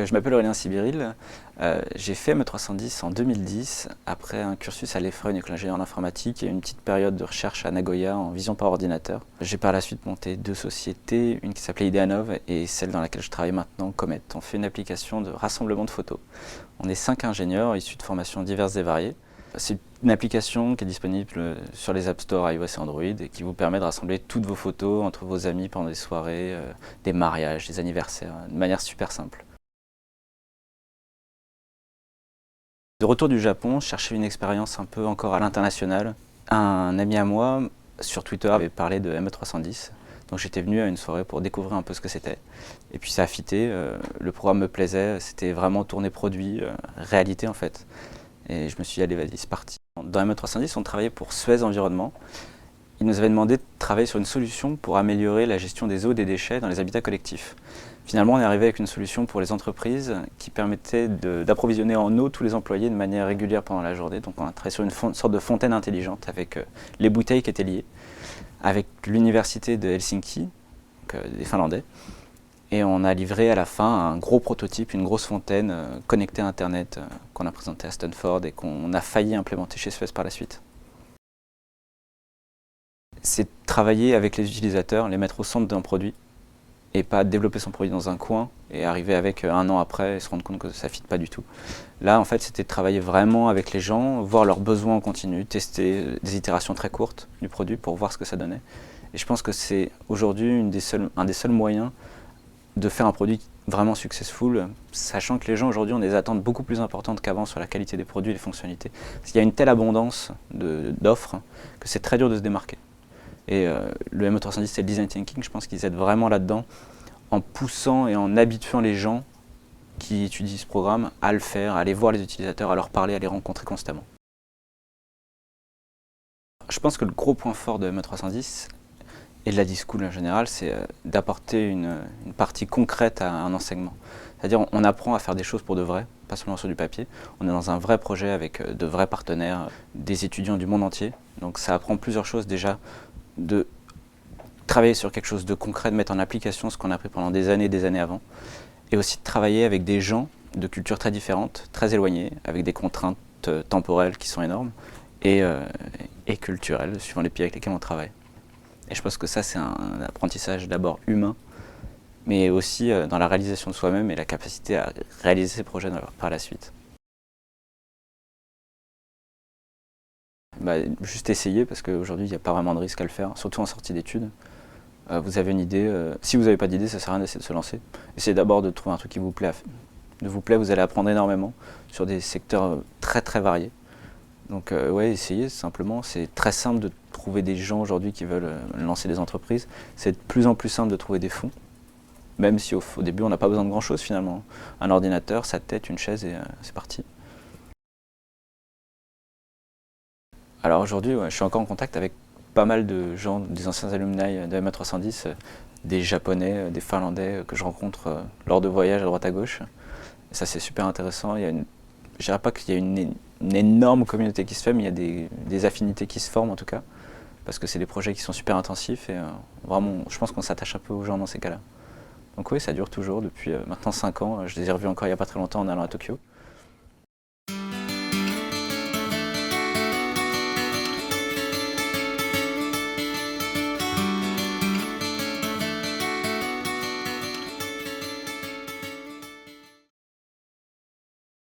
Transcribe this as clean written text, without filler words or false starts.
je m'appelle Aurélien Sibiril, j'ai fait ME310 en 2010 après un cursus à l'EFRA, une école d'ingénieur en informatique et une petite période de recherche à Nagoya en vision par ordinateur. J'ai par la suite monté deux sociétés, une qui s'appelait Ideanov et celle dans laquelle je travaille maintenant, Comet. On fait une application de rassemblement de photos. On est 5 ingénieurs issus de formations diverses et variées. C'est une application qui est disponible sur les App Store iOS et Android et qui vous permet de rassembler toutes vos photos entre vos amis pendant des soirées, des mariages, des anniversaires, de manière super simple. De retour du Japon, je cherchais une expérience un peu encore à l'international. Un ami à moi, sur Twitter, avait parlé de ME310. Donc j'étais venu à une soirée pour découvrir un peu ce que c'était. Et puis ça a fité, le programme me plaisait, c'était vraiment tourné produit, réalité en fait. Et je me suis dit, allez, vas-y, c'est parti. Dans ME310, on travaillait pour Suez Environnement. Ils nous avaient demandé de travailler sur une solution pour améliorer la gestion des eaux et des déchets dans les habitats collectifs. Finalement, on est arrivé avec une solution pour les entreprises qui permettait d'approvisionner en eau tous les employés de manière régulière pendant la journée. Donc on a travaillé sur une sorte de fontaine intelligente avec les bouteilles qui étaient liées, avec l'université de Helsinki, des Finlandais. Et on a livré à la fin un gros prototype, une grosse fontaine connectée à Internet qu'on a présenté à Stanford et qu'on a failli implémenter chez Suez par la suite. C'est travailler avec les utilisateurs, les mettre au centre d'un produit et pas développer son produit dans un coin et arriver avec un an après et se rendre compte que ça ne fit pas du tout. Là, en fait, c'était de travailler vraiment avec les gens, voir leurs besoins en continu, tester des itérations très courtes du produit pour voir ce que ça donnait. Et je pense que c'est aujourd'hui un des seuls moyens de faire un produit vraiment successful, sachant que les gens aujourd'hui ont des attentes beaucoup plus importantes qu'avant sur la qualité des produits et les fonctionnalités. Parce qu'il y a une telle abondance d'offres que c'est très dur de se démarquer. Et le ME310 et le Design Thinking, je pense qu'ils aident vraiment là-dedans, en poussant et en habituant les gens qui étudient ce programme à le faire, à aller voir les utilisateurs, à leur parler, à les rencontrer constamment. Je pense que le gros point fort de ME310, et de la D-School en général, c'est d'apporter une partie concrète à un enseignement. C'est-à-dire on apprend à faire des choses pour de vrai, pas seulement sur du papier. On est dans un vrai projet avec de vrais partenaires, des étudiants du monde entier. Donc ça apprend plusieurs choses déjà, de travailler sur quelque chose de concret, de mettre en application ce qu'on a appris pendant des années avant. Et aussi de travailler avec des gens de cultures très différentes, très éloignées, avec des contraintes temporelles qui sont énormes et culturelles, suivant les pays avec lesquels on travaille. Et je pense que ça, c'est un apprentissage d'abord humain, mais aussi dans la réalisation de soi-même et la capacité à réaliser ses projets par la suite. Juste essayer, parce qu'aujourd'hui, il n'y a pas vraiment de risque à le faire, surtout en sortie d'études. Vous avez une idée, si vous n'avez pas d'idée, ça ne sert à rien d'essayer de se lancer. Essayez d'abord de trouver un truc qui vous plaît. Vous allez apprendre énormément sur des secteurs très très variés. Donc ouais, essayez simplement, c'est très simple de trouver des gens aujourd'hui qui veulent lancer des entreprises. C'est de plus en plus simple de trouver des fonds, même si au début on n'a pas besoin de grand chose finalement. Un ordinateur, sa tête, une chaise et c'est parti. Alors aujourd'hui, je suis encore en contact avec pas mal de gens, des anciens alumni de ME310, des Japonais, des Finlandais que je rencontre lors de voyages à droite à gauche. Et ça c'est super intéressant. Je ne dirais pas qu'il y a une énorme communauté qui se fait, mais il y a des affinités qui se forment en tout cas, parce que c'est des projets qui sont super intensifs et vraiment, je pense qu'on s'attache un peu aux gens dans ces cas-là. Donc oui, ça dure toujours depuis maintenant 5 ans. Je les ai revus encore il n'y a pas très longtemps en allant à Tokyo.